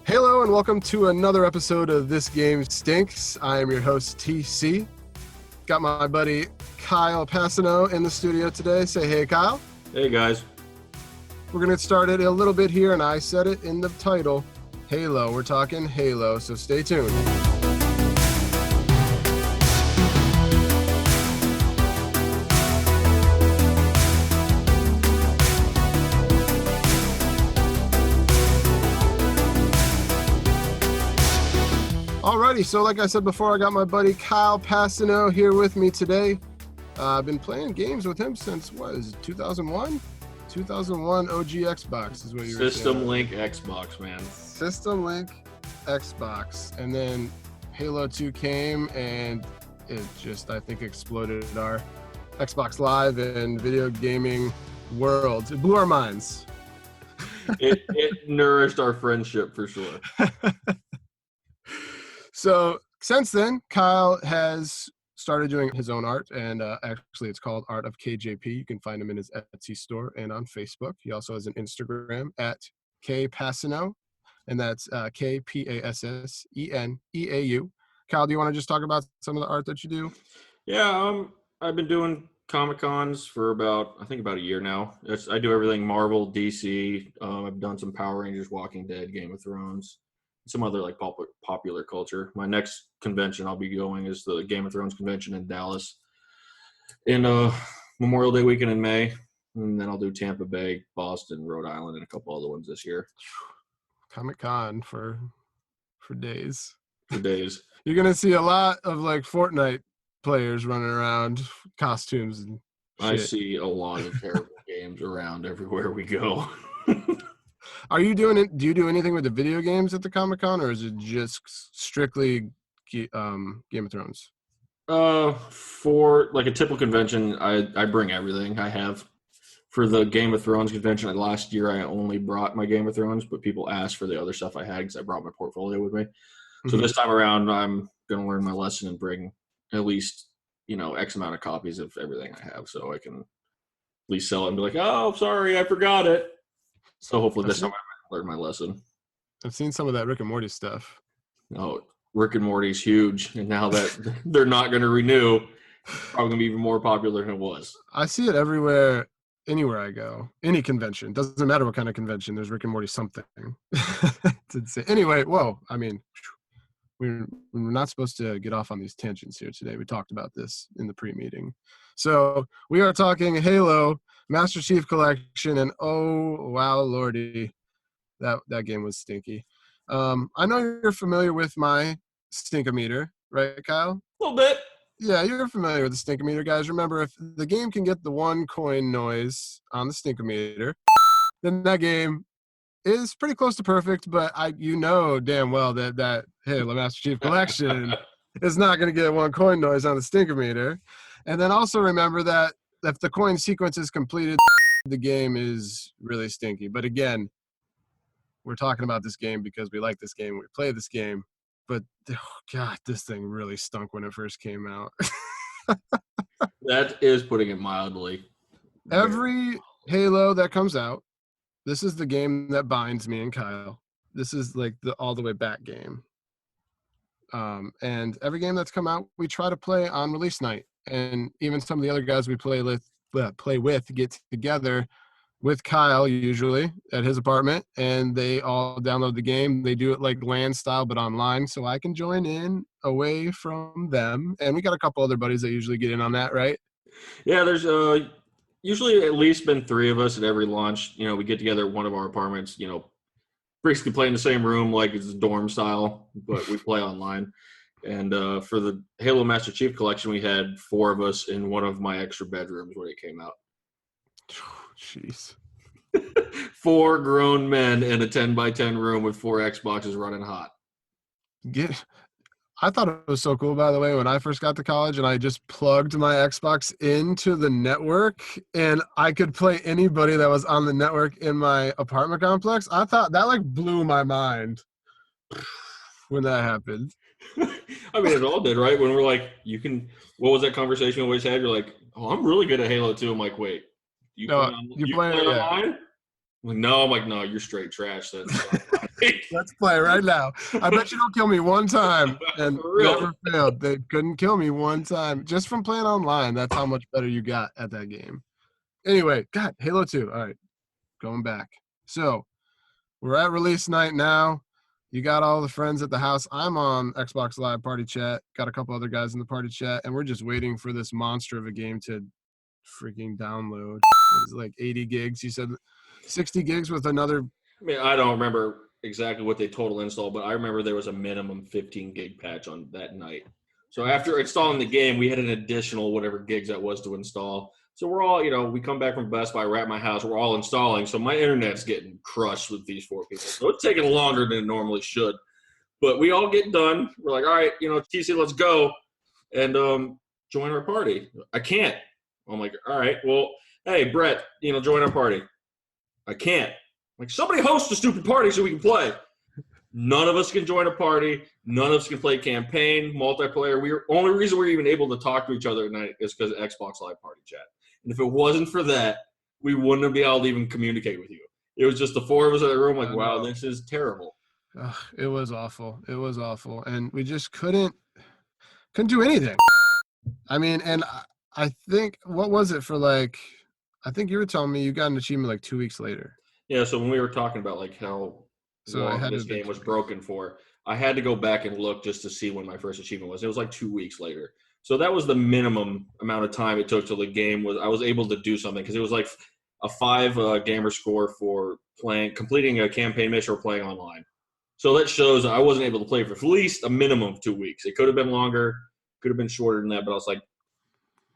Hello and welcome to another episode of This Game Stinks. I am your host, TC. Got my buddy Kyle Passano in the studio today. Say hey, Kyle. Hey, guys. We're going to get started a little bit here, and I said it in the title, Halo. We're talking Halo, so stay tuned. Alrighty, so like I said before, I got my buddy Kyle Passano here with me today. I've been playing games with him since, 2001? 2001 OG Xbox is what you were saying. System Link Xbox, man. System Link Xbox. And then Halo 2 came and it just, I think, exploded our Xbox Live and video gaming world. It blew our minds. It nourished our friendship for sure. So since then, Kyle has started doing his own art, and actually it's called Art of KJP. You can find him in his Etsy store and on Facebook. He also has an Instagram at kpassano, and that's KPASSENEAU. Kyle, do you want to just talk about some of the art that you do? Yeah, I've been doing Comic-Cons for about a year now. I do everything Marvel, DC. I've done some Power Rangers, Walking Dead, Game of Thrones, some other like popular culture. My next convention I'll be going is the Game of Thrones convention in Dallas in Memorial Day weekend in May, and then I'll do Tampa Bay, Boston, Rhode Island, and a couple other ones this year. Comic-Con for days. For days. You're gonna see a lot of like Fortnite players running around, costumes and shit. I see a lot of terrible games around everywhere we go. Are you doing it? Do you do anything with the video games at the Comic-Con, or is it just strictly Game of Thrones? For like a typical convention, I bring everything I have. For the Game of Thrones convention last year, I only brought my Game of Thrones, but people asked for the other stuff I had because I brought my portfolio with me. So this time around, I'm going to learn my lesson and bring at least, X amount of copies of everything I have, so I can at least sell it and be like, oh, sorry, I forgot it. So hopefully this time I learned my lesson. I've seen some of that Rick and Morty stuff. Oh, Rick and Morty's huge, and now that they're not going to renew, probably going to be even more popular than it was. I see it everywhere, anywhere I go. Any convention. Doesn't matter what kind of convention. There's Rick and Morty something. Anyway, whoa. I mean, we're not supposed to get off on these tangents here today. We talked about this in the pre-meeting. So we are talking Halo Master Chief Collection, and oh wow, lordy, that game was stinky. I know you're familiar with my stinkometer, right, Kyle? A little bit. Yeah, you're familiar with the stinkometer, guys. Remember, if the game can get the one coin noise on the stinkometer, then that game is pretty close to perfect. But damn well that Halo Master Chief Collection is not going to get one coin noise on the stinkometer. And then also remember that if the coin sequence is completed, the game is really stinky. But again, we're talking about this game because we like this game, we play this game. But God, this thing really stunk when it first came out. That is putting it mildly. Every Halo that comes out, this is the game that binds me and Kyle. This is like the all the way back game. And every game that's come out, we try to play on release night. And even some of the other guys we play with get together with Kyle usually at his apartment, and they all download the game. They do it like LAN style, but online, so I can join in away from them. And we got a couple other buddies that usually get in on that, right? Yeah, there's usually at least been 3 of us at every launch. We get together at one of our apartments, basically play in the same room like it's dorm style, but we play online. And for the Halo Master Chief Collection, we had 4 of us in one of my extra bedrooms when it came out. Jeez. 4 grown men in a 10x10 room with 4 Xboxes running hot. I thought it was so cool, by the way, when I first got to college and I just plugged my Xbox into the network and I could play anybody that was on the network in my apartment complex. I thought that like blew my mind when that happened. I mean, it all did, right? When we're like, what was that conversation we always had? You're like, oh, I'm really good at Halo 2. I'm like, wait, you play online? Like, no, I'm like, no, you're straight trash. Then Let's play right now. I bet you don't kill me one time, and For real. never failed. They couldn't kill me one time just from playing online. That's how much better you got at that game. Anyway, God, Halo 2. All right, going back. So we're at release night now. You got all the friends at the house. I'm on Xbox Live Party Chat. Got a couple other guys in the party chat, and we're just waiting for this monster of a game to freaking download. What is it, like 80 gigs? You said 60 gigs with another. I mean, I don't remember exactly what they total install, but I remember there was a minimum 15 gig patch on that night. So after installing the game, we had an additional whatever gigs that was to install. So we're all, we come back from Best Buy, we're at my house, we're all installing. So my internet's getting crushed with these 4 people. So it's taking longer than it normally should. But we all get done. We're like, all right, TC, let's go and join our party. I can't. I'm like, all right, well, hey, Brett, join our party. I can't. Like, somebody host a stupid party so we can play. None of us can join a party. None of us can play campaign, multiplayer. Only reason we're even able to talk to each other at night is because of Xbox Live Party Chat. And if it wasn't for that, we wouldn't be able to even communicate with you. It was just the 4 of us in the room like, wow, this is terrible. It was awful. It was awful. And we just couldn't do anything. I mean, and I think, what was it for I think you were telling me you got an achievement like 2 weeks later. Yeah, so when we were talking about how long this game was broken for, I had to go back and look just to see when my first achievement was. It was like 2 weeks later. So that was the minimum amount of time it took till the game I was able to do something, because it was like a 5 gamer score for completing a campaign mission or playing online. So that shows I wasn't able to play for at least a minimum of 2 weeks. It could have been longer, could have been shorter than that, but I was like,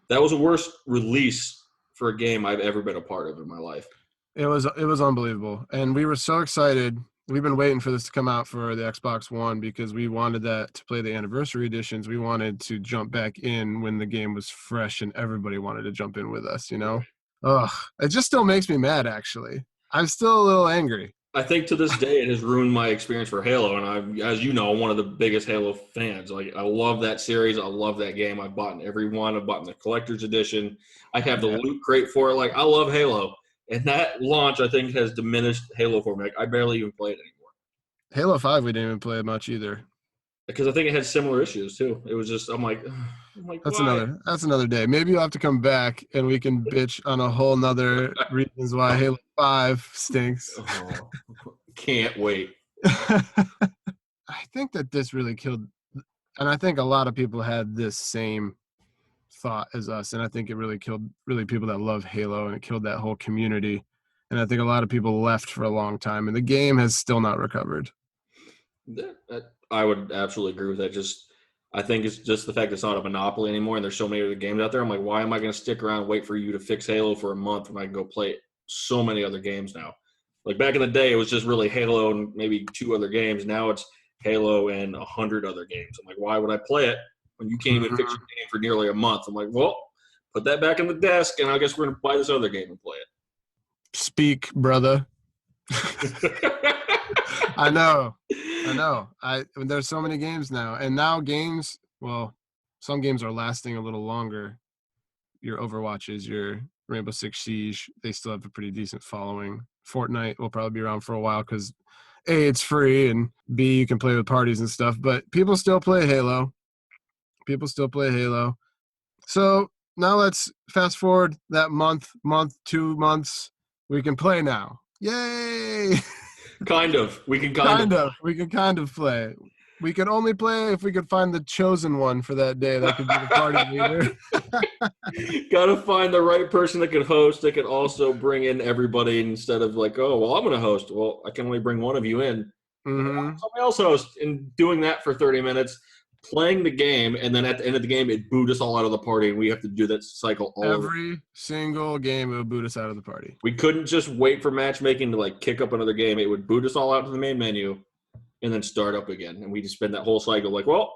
that was the worst release for a game I've ever been a part of in my life. It was unbelievable. And we were so excited. We've been waiting for this to come out for the Xbox One because we wanted that to play the anniversary editions. We wanted to jump back in when the game was fresh and everybody wanted to jump in with us, Ugh, it just still makes me mad, actually. I'm still a little angry. I think to this day it has ruined my experience for Halo, and I'm, as you know, one of the biggest Halo fans. Like, I love that series. I love that game. I've bought every one. I've bought the collector's edition. I have the loot crate for it. Like, I love Halo. And that launch, I think, has diminished Halo for me. Like, I barely even play it anymore. Halo 5, we didn't even play much either. Because I think it had similar issues, too. It was just, I'm like that's why? That's another day. Maybe you'll have to come back and we can bitch on a whole nother reasons why Halo 5 stinks. Oh, can't wait. I think that this really killed, and I think a lot of people had this same thought as us, and I think it really killed people that love Halo, and it killed that whole community. And I think a lot of people left for a long time, and the game has still not recovered. I would absolutely agree with that. I think it's just the fact it's not a monopoly anymore, and there's so many other games out there. I'm like, why am I going to stick around and wait for you to fix Halo for a month when I can go play so many other games now? Like, back in the day, it was just really Halo and maybe 2 other games. Now it's Halo and 100 other games. I'm like, why would I play it when you can't even fix your game for nearly a month? I'm like, well, put that back in the desk, and I guess we're going to buy this other game and play it. Speak, brother. I know. There's so many games now. And now some games are lasting a little longer. Your Overwatches, your Rainbow Six Siege, they still have a pretty decent following. Fortnite will probably be around for a while because A, it's free, and B, you can play with parties and stuff. But people still play Halo. So now let's fast forward that month, 2 months. We can play now. Yay! Kind of. We can We can kind of play. We can only play if we could find the chosen one for that day that could be the party leader. Gotta find the right person that can host, that can also bring in everybody instead of like, oh, well, I'm going to host. Well, I can only bring one of you in. Mm-hmm. Somebody else host. And doing that for 30 minutes, playing the game, and then at the end of the game, it booed us all out of the party, and we have to do that cycle all over. Every single game, it would boot us out of the party. We couldn't just wait for matchmaking to, like, kick up another game. It would boot us all out to the main menu and then start up again. And we just spend that whole cycle like, well,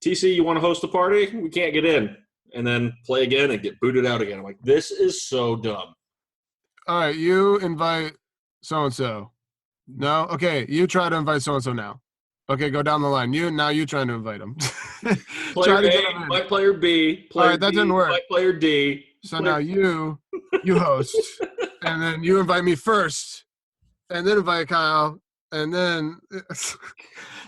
TC, you want to host a party? We can't get in. And then play again and get booted out again. I'm like, this is so dumb. All right, you invite so-and-so. No? Okay, you try to invite so-and-so now. Okay, go down the line. You trying to invite them. Player A, invite player B. Player all right, that didn't work. Invite player D. So now you host, and then you invite me first, and then invite Kyle, and then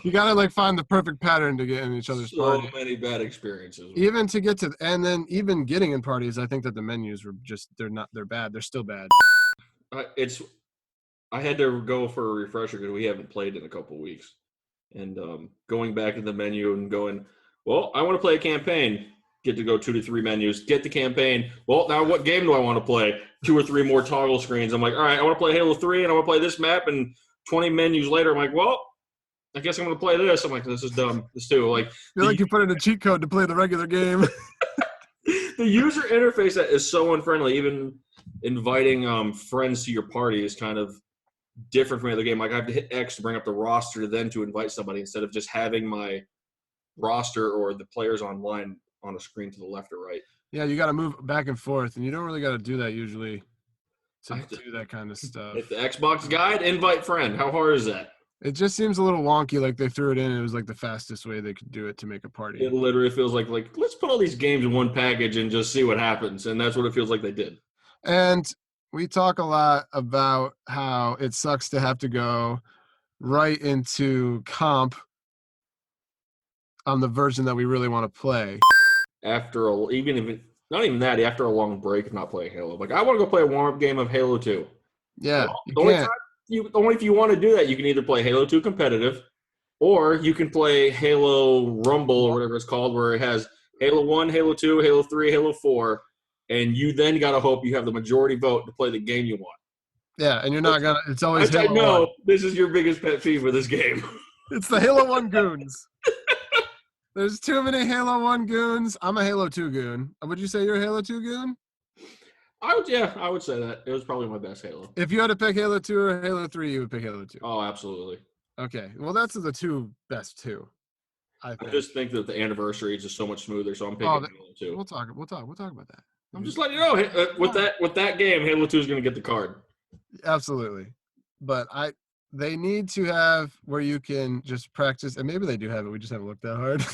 you gotta like find the perfect pattern to get in each other's So party. many bad experiences. Even to get to, and then even getting in parties, I think that the menus were just they're bad. They're still bad. I had to go for a refresher because we haven't played in a couple weeks, and going back to the menu and going, well, I want to play a campaign. Get to go 2 to 3 menus. Get the campaign. Well, now what game do I want to play? 2 or 3 more toggle screens. I'm like, all right, I want to play Halo 3, and I want to play this map. And 20 menus later, I'm like, well, I guess I'm going to play this. I'm like, this is dumb. This too. Like, I feel like you put in a cheat code to play the regular game. the user interface that is so unfriendly. Even inviting friends to your party is kind of different from the other game. Like I have to hit X to bring up the roster, then to invite somebody instead of just having my roster or the players online on a screen to the left or right. Yeah, you got to move back and forth, and you don't really got to do that usually to do that kind of stuff. Hit the Xbox guide, invite friend. How hard is that? It just seems a little wonky. Like they threw it in. It was like the fastest way they could do it to make a party. It literally feels like let's put all these games in one package and just see what happens. And that's what it feels like they did. And we talk a lot about how it sucks to have to go right into comp on the version that we really want to play. After not even that, after a long break of not playing Halo. Like I want to go play a warm-up game of Halo 2. Yeah, well, only if you want to do that, you can either play Halo 2 competitive, or you can play Halo Rumble or whatever it's called, where it has Halo 1, Halo 2, Halo 3, Halo 4, and you then got to hope you have the majority vote to play the game you want. Yeah, and you're not going to – it's always Halo 1. I know this is your biggest pet peeve with this game. It's the Halo 1 goons. There's too many Halo 1 goons. I'm a Halo 2 goon. Would you say you're a Halo 2 goon? I would say that. It was probably my best Halo. If you had to pick Halo 2 or Halo 3, you would pick Halo 2. Oh, absolutely. Okay. Well, that's the two best two. I just think that the anniversary is just so much smoother, so I'm picking Halo 2. We'll talk about that. I'm just letting you know, with that game, Halo 2 is going to get the card. Absolutely. But they need to have where you can just practice, and maybe they do have it. We just haven't looked that hard.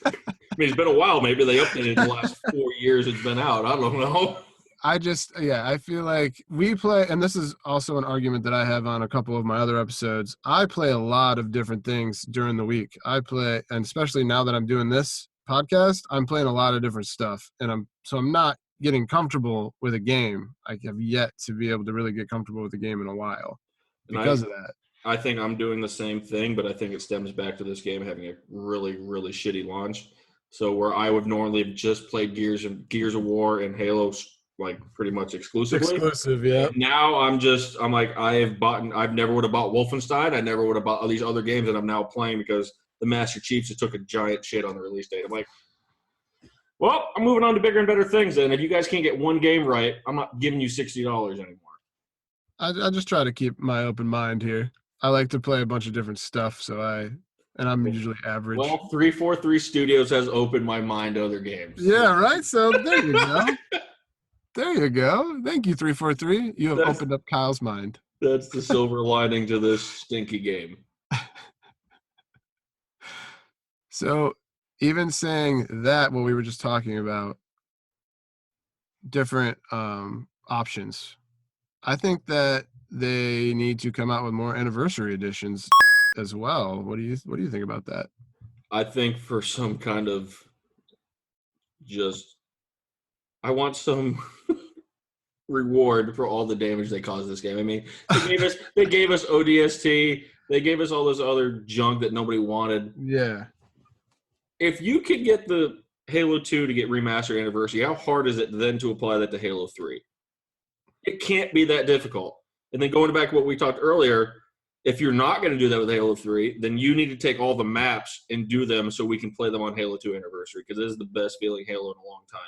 I mean, it's been a while. Maybe they updated it the last 4 years it's been out. I don't know. I feel like we play, and this is also an argument that I have on a couple of my other episodes. I play a lot of different things during the week. I play, and especially now that I'm doing this podcast, I'm playing a lot of different stuff, and I'm not getting comfortable with a game. I have yet to be able to really get comfortable with a game in a while because of that. I think I'm doing the same thing, but I think it stems back to this game having a really, really shitty launch. So where I would normally have just played Gears of War and Halo like pretty much exclusively. Exclusive, yeah. Now I'm like, I've never would have bought Wolfenstein. I never would have bought all these other games that I'm now playing because the Master Chiefs just took a giant shit on the release date. I'm like, well, I'm moving on to bigger and better things then. If you guys can't get one game right, I'm not giving you $60 anymore. I just try to keep my open mind here. I like to play a bunch of different stuff, and I'm usually average. Well, 343 Studios has opened my mind to other games. Yeah, right? So there you go. There you go. Thank you, 343. You have opened up Kyle's mind. That's the silver lining to this stinky game. So even saying that, what we were just talking about, different options, I think that they need to come out with more anniversary editions as well. What do you think about that? I think for some kind of I want some reward for all the damage they caused this game. I mean, they gave us ODST, they gave us all this other junk that nobody wanted. Yeah. If you could get the Halo 2 to get remastered anniversary, how hard is it then to apply that to Halo 3? It can't be that difficult. And then going back to what we talked earlier, if you're not going to do that with Halo 3, then you need to take all the maps and do them so we can play them on Halo 2 anniversary, because this is the best feeling Halo in a long time.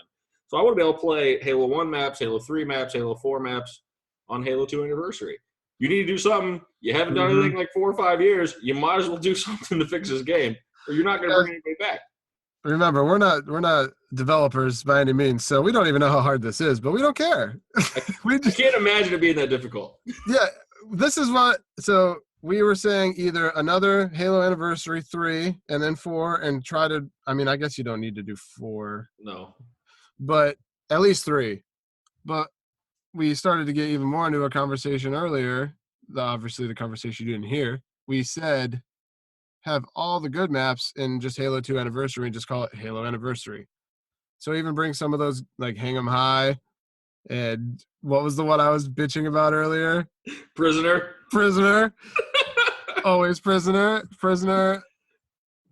So I want to be able to play Halo 1 maps, Halo 3 maps, Halo 4 maps on Halo 2 anniversary. You need to do something. You haven't done anything like 4 or 5 years. You might as well do something to fix this game, or you're not going to bring anybody back. Remember, we're not developers by any means, so we don't even know how hard this is, but we don't care. I can't imagine it being that difficult. Yeah, this is so we were saying either another Halo Anniversary 3 and then 4 and try to, I mean, I guess you don't need to do 4. No. But at least 3. But we started to get even more into a conversation earlier obviously the conversation you didn't hear, we said have all the good maps in just Halo 2 Anniversary and just call it Halo Anniversary. So even bring some of those, like Hang 'em High, and what was the one I was bitching about earlier? Prisoner. Always prisoner.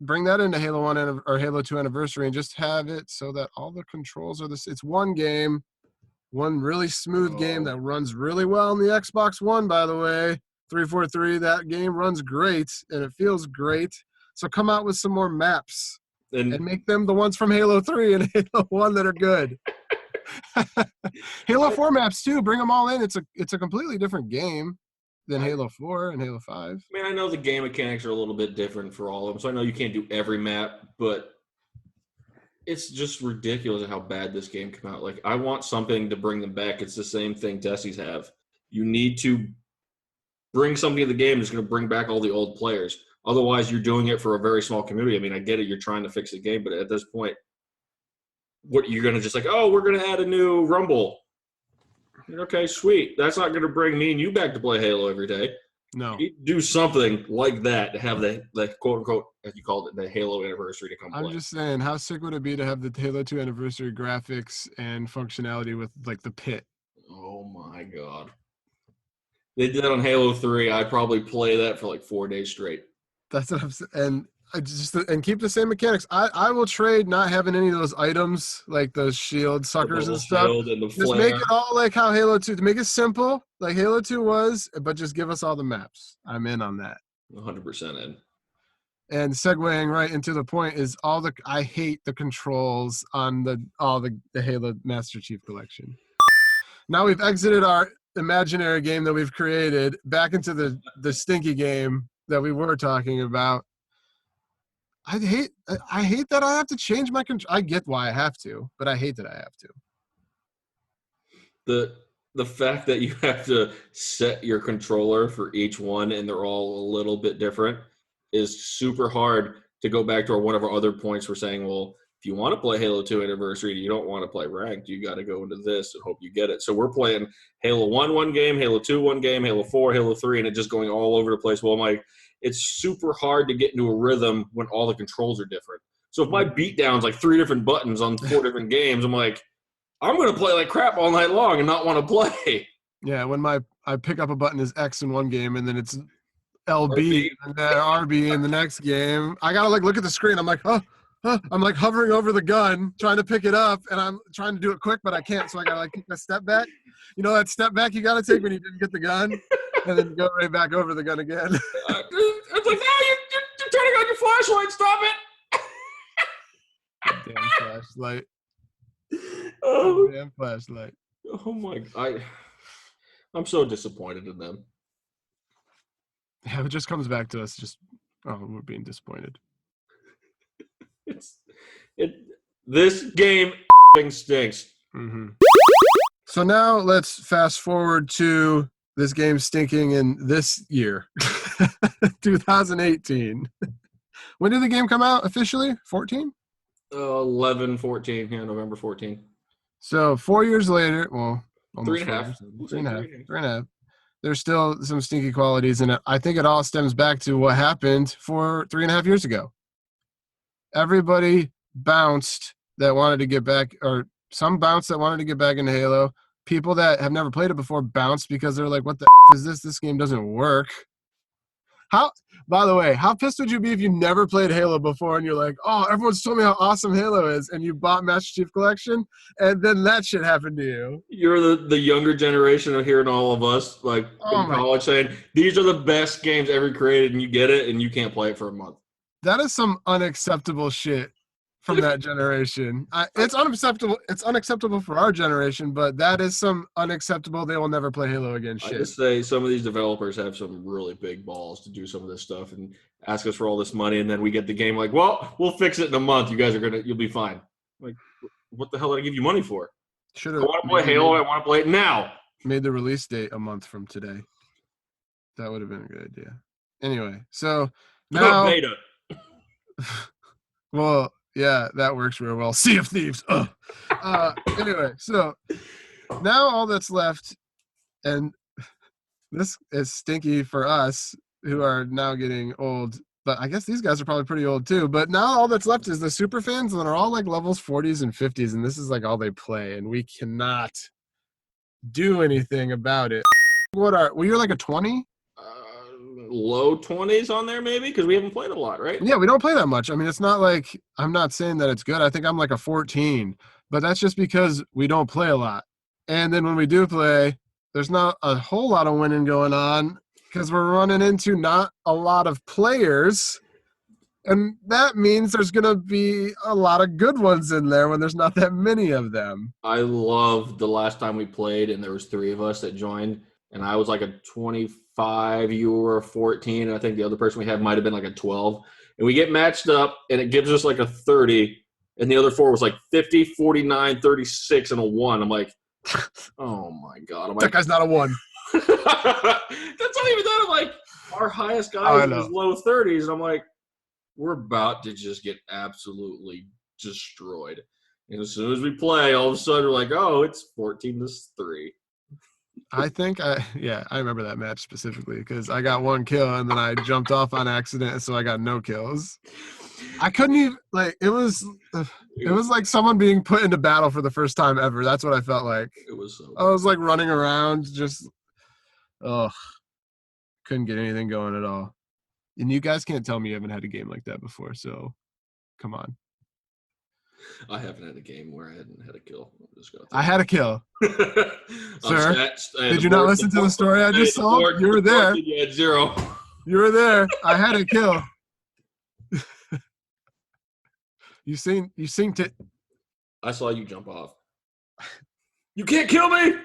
Bring that into Halo 1 or Halo 2 Anniversary and just have it so that all the controls are this. It's one game, one really smooth game that runs really well on the Xbox One, by the way. 343, that game runs great and it feels great. So come out with some more maps and make them the ones from Halo 3 and Halo 1 that are good. Halo 4 maps too, bring them all in. It's a completely different game than Halo 4 and Halo 5. I mean, I know the game mechanics are a little bit different for all of them, so I know you can't do every map, but it's just ridiculous at how bad this game came out. Like, I want something to bring them back. It's the same thing Tessies have. You need to bring something to the game that's going to bring back all the old players. Otherwise, you're doing it for a very small community. I mean, I get it. You're trying to fix the game, but at this point, what you're going to just like, oh, we're going to add a new Rumble. Okay, sweet. That's not going to bring me and you back to play Halo every day. No. You do something like that to have the quote unquote, as you called it, the Halo Anniversary to come play. I'm just saying, how sick would it be to have the Halo 2 Anniversary graphics and functionality with like the pit? Oh my god. They did that on Halo 3. I'd probably play that for like 4 days straight. That's what I'm saying. And keep the same mechanics. I will trade not having any of those items like those shield suckers and stuff. Just make it all like how Halo 2, to make it simple like Halo 2 was, but just give us all the maps. I'm in on that. 100% in. And segueing right into the point is I hate the controls on the Halo Master Chief Collection. Now we've exited our imaginary game that we've created back into the stinky game that we were talking about. I hate that I have to change my control. I get why I have to, but I hate that I have to. The fact that you have to set your controller for each one and they're all a little bit different is super hard. To go back to one of our other points, we're saying, well, if you want to play Halo 2 Anniversary, you don't want to play ranked, you got to go into this and hope you get it. So we're playing Halo 1 one game, Halo 2 one game, Halo 4, Halo 3, and it's just going all over the place. Well, it's super hard to get into a rhythm when all the controls are different. So if my beatdown's like 3 different buttons on 4 different games, I'm like, I'm going to play like crap all night long and not want to play. Yeah, when I pick up a button is X in one game and then it's LB and then RB in the next game, I got to like look at the screen. I'm like, I'm like hovering over the gun, trying to pick it up, and I'm trying to do it quick, but I can't. So I got to like take a step back. You know that step back you got to take when you didn't get the gun, and then go right back over the gun again. It's like, no, you're turning on your flashlight. Stop it. Damn flashlight. Oh, damn flashlight. Oh my God. I'm so disappointed in them. Yeah, it just comes back to us we're being disappointed. This game stinks. Mm-hmm. So now let's fast forward to this game stinking in this year, 2018. When did the game come out officially? 14? 11, 14. Yeah, November 14. So 4 years later, well, almost 3.5. 3.5. There's still some stinky qualities in it. I think it all stems back to what happened 3.5 years ago. Everybody bounced that wanted to get back, or some bounced that wanted to get back into Halo. People that have never played it before bounced because they're like, what the is this? This game doesn't work. By the way, how pissed would you be if you never played Halo before and you're like, oh, everyone's told me how awesome Halo is, and you bought Master Chief Collection, and then that shit happened to you? You're the younger generation of hearing all of us, like in college, saying, these are the best games ever created, and you get it, and you can't play it for a month. That is some unacceptable shit from that generation. It's unacceptable. It's unacceptable for our generation, but that is some unacceptable. They will never play Halo again shit. I just say some of these developers have some really big balls to do some of this stuff and ask us for all this money, and then we get the game like, well, we'll fix it in a month. You guys you'll be fine. Like, what the hell did I give you money for? I want to play Halo. I want to play it now. Made the release date a month from today. That would have been a good idea. Anyway, so now beta. Well, yeah, that works real well. Sea of Thieves. Anyway, so now all that's left, and This is stinky for us who are now getting old. But I guess these guys are probably pretty old too. But now all that's left is the super fans, and they're all like levels 40s and 50s, and this is like all they play, and we cannot do anything about it. Well, you're like a 20? Low 20s on there maybe because we haven't played a lot, right? Yeah, we don't play that much. I mean, it's not like I'm not saying that it's good. I think I'm like a 14, but that's just because we don't play a lot. And then when we do play, there's not a whole lot of winning going on because we're running into not a lot of players. And that means there's going to be a lot of good ones in there when there's not that many of them. I love the last time we played and there was 3 of us that joined and I was like a 25, you were a 14, and I think the other person we had might have been like a 12. And we get matched up and it gives us like a 30 and the other 4 was like 50, 49, 36 and a 1. I'm like, oh my God. I'm like, That guy's not a 1. that's not even that. I'm like, our highest guy is low 30s. And I'm like, we're about to just get absolutely destroyed. And as soon as we play, all of a sudden we're like, oh, it's 14-3. I think I remember that match specifically because I got 1 kill and then I jumped off on accident, so I got no kills. I couldn't even it was like someone being put into battle for the first time ever. That's what I felt like. It was so I was like running around, just couldn't get anything going at all. And you guys can't tell me you haven't had a game like that before, so come on. I haven't had a game where I hadn't had a kill. I had a kill. Sir, did you not not listen to the story I just told? You were there. You had 0. You were there. I had a kill. You synced it. I saw you jump off. You can't kill me.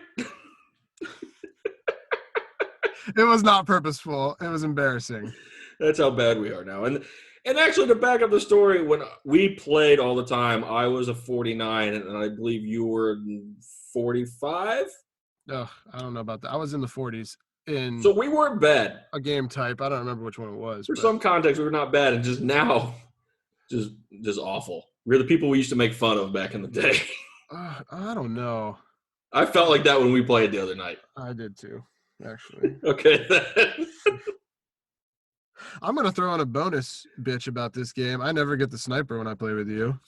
It was not purposeful. It was embarrassing. That's how bad we are now. And actually, to back up the story, when we played all the time, I was a 49, and I believe you were 45. Oh, I don't know about that. I was in the 40s. So we weren't bad. A game type. I don't remember which one it was. For some context, we were not bad, and just now, just awful. We're the people we used to make fun of back in the day. I don't know. I felt like that when we played the other night. I did too, actually. Okay, then. I'm going to throw in a bonus bitch about this game. I never get the sniper when I play with you.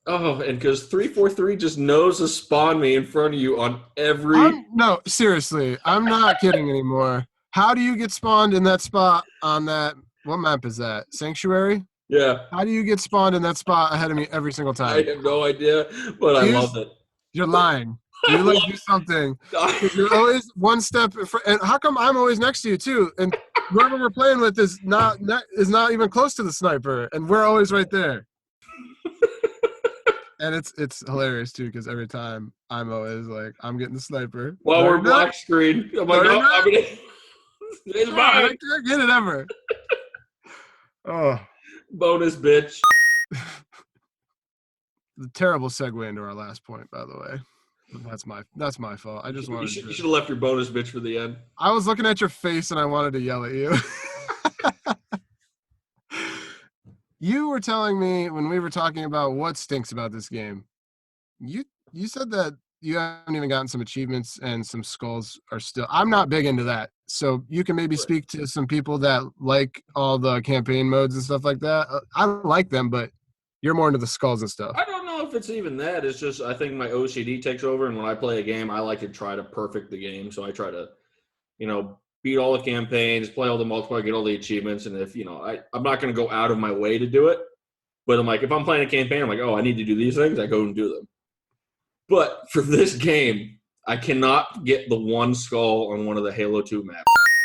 Oh, and because 343 just knows to spawn me in front of you on every... No, seriously. I'm not kidding anymore. How do you get spawned in that spot on that... What map is that? Sanctuary? Yeah. How do you get spawned in that spot ahead of me every single time? I have no idea, but I love it. You're lying. You like do something. You're always one step in front. And how come I'm always next to you too? And whoever we're playing with is not even close to the sniper, and we're always right there. And it's hilarious too because every time I'm always like, I'm getting the sniper. While we're black screen, I'm like, no, I'm gonna. It's mine. I can't get it ever. Oh, bonus bitch. The terrible segue into our last point, by the way. That's my fault. I just wanted. You should have left your bonus bitch for the end. I was looking at your face and I wanted to yell at you. You were telling me when we were talking about what stinks about this game. You said that you haven't even gotten some achievements and some skulls are still. I'm not big into that, so you can maybe speak to some people that like all the campaign modes and stuff like that. I like them, but you're more into the skulls and stuff. I don't know if it's even that. It's just I think my OCD takes over, and when I play a game, I like to try to perfect the game. So I try to, beat all the campaigns, play all the multiplayer, get all the achievements. And if, I'm not going to go out of my way to do it. But I'm like, if I'm playing a campaign, I'm like, oh, I need to do these things. I go and do them. But for this game, I cannot get the one skull on one of the Halo 2 maps.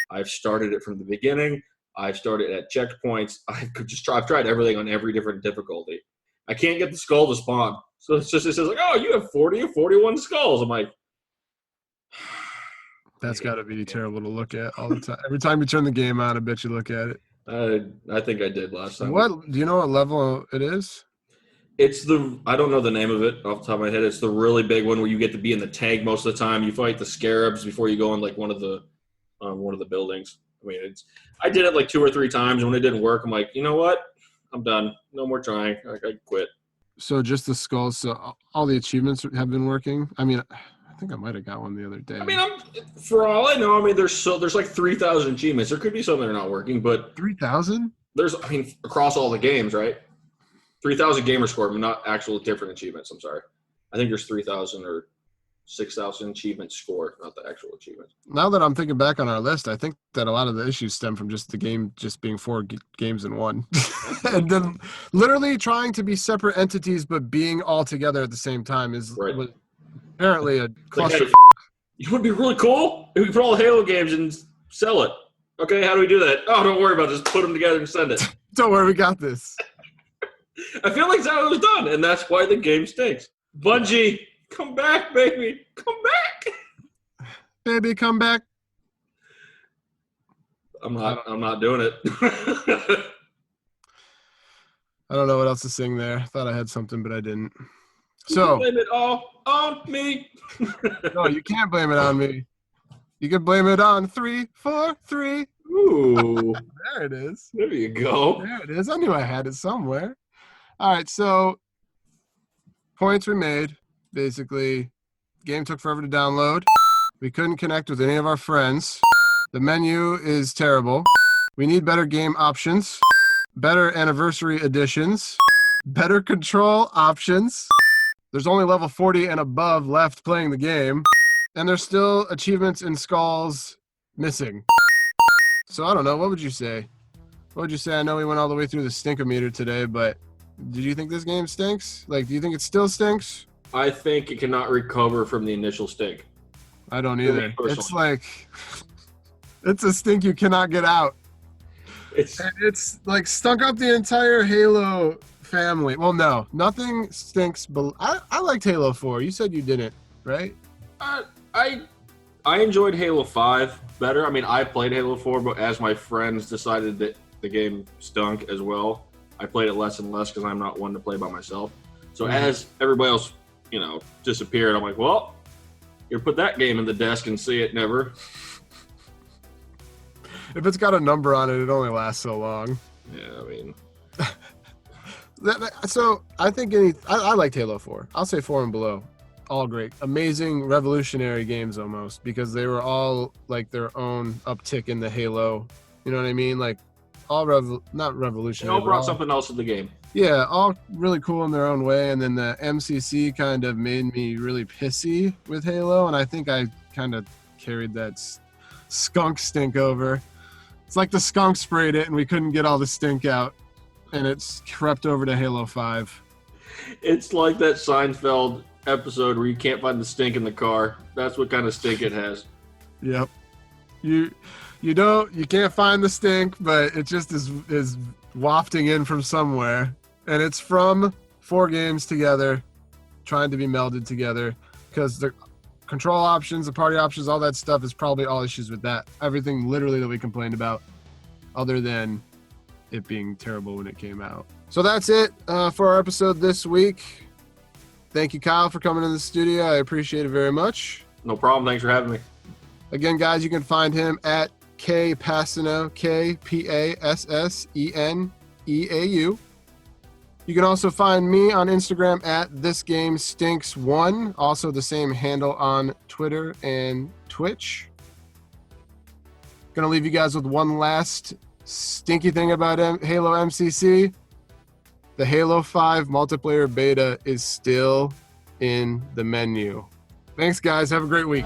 I've started it from the beginning. I've started at checkpoints. I've tried everything on every different difficulty. I can't get the skull to spawn. So it says like, oh, you have 40 or 41 skulls. I'm like, that's got to be terrible to look at all the time. Every time you turn the game on, I bet you look at it. I think I did last time. Do you know what level it is? It's I don't know the name of it off the top of my head. It's the really big one where you get to be in the tank most of the time. You fight the scarabs before you go in like one of the buildings. I mean, I did it like 2 or 3 times, and when it didn't work, I'm like, you know what? I'm done. No more trying. I quit. So just the skulls. So all the achievements have been working. I mean, think I might have got one the other day. I mean, for all I know, I mean, there's like 3,000 achievements. There could be some that are not working, but 3,000? Across all the games, right? 3,000 gamer score, but not actual different achievements. I'm sorry. I think there's 3,000 or 6,000 achievement score, not the actual achievement. Now that I'm thinking back on our list, I think that a lot of the issues stem from just the game just being 4 games in one. And then literally trying to be separate entities but being all together at the same time was apparently a cluster. Like, hey, you know what would be really cool? If we put all the Halo games and sell it. Okay, how do we do that? Oh, don't worry about it. Just put them together and send it. Don't worry, we got this. I feel like that's how it was done, and that's why the game stinks. Bungie, come back, baby. Come back. Baby, come back. I'm not doing it. I don't know what else to sing there. I thought I had something, but I didn't. So blame it all on me. No, you can't blame it on me. You can blame it on 3, 4, 3. Ooh. There it is. There you go. There it is. I knew I had it somewhere. All right, so points were made. Basically, game took forever to download. We couldn't connect with any of our friends. The menu is terrible. We need better game options, better anniversary editions, better control options. There's only level 40 and above left playing the game, and there's still achievements and skulls missing. So I don't know. What would you say? What would you say? I know we went all the way through the stink-o-meter today, but did you think this game stinks? Like, do you think it still stinks? I think it cannot recover from the initial stink. I don't either. It's like, it's a stink you cannot get out. It's like stunk up the entire Halo family. Well, no, nothing stinks. But I liked Halo 4. You said you didn't, right? I enjoyed Halo 5 better. I mean, I played Halo 4, but as my friends decided that the game stunk as well, I played it less and less because I'm not one to play by myself. So as everybody else, disappeared, I'm like, well, you put that game in the desk and see it never. If it's got a number on it, it only lasts so long. Yeah, I mean. So I think I liked Halo 4. I'll say 4 and below. All great. Amazing, revolutionary games almost, because they were all like their own uptick in the Halo. You know what I mean? Like all not revolutionary. They all brought something else to the game. Yeah, all really cool in their own way. And then the MCC kind of made me really pissy with Halo. And I think I kind of carried that skunk stink over. It's like the skunk sprayed it and we couldn't get all the stink out. And it's crept over to Halo 5. It's like that Seinfeld episode where you can't find the stink in the car. That's what kind of stink it has. Yep. You can't find the stink, but it just is wafting in from somewhere. And it's from 4 games together, trying to be melded together, because the control options, the party options, all that stuff is probably all issues with that. Everything literally that we complained about, other than it being terrible when it came out. So that's it for our episode this week. Thank you, Kyle, for coming in the studio. I appreciate it very much. No problem. Thanks for having me. Again, guys, you can find him at K Passeneau, KPASSENEAU. You can also find me on Instagram at ThisGameStinks1, also the same handle on Twitter and Twitch. Gonna leave you guys with one last stinky thing about Halo MCC. The Halo 5 multiplayer beta is still in the menu. Thanks, guys. Have a great week.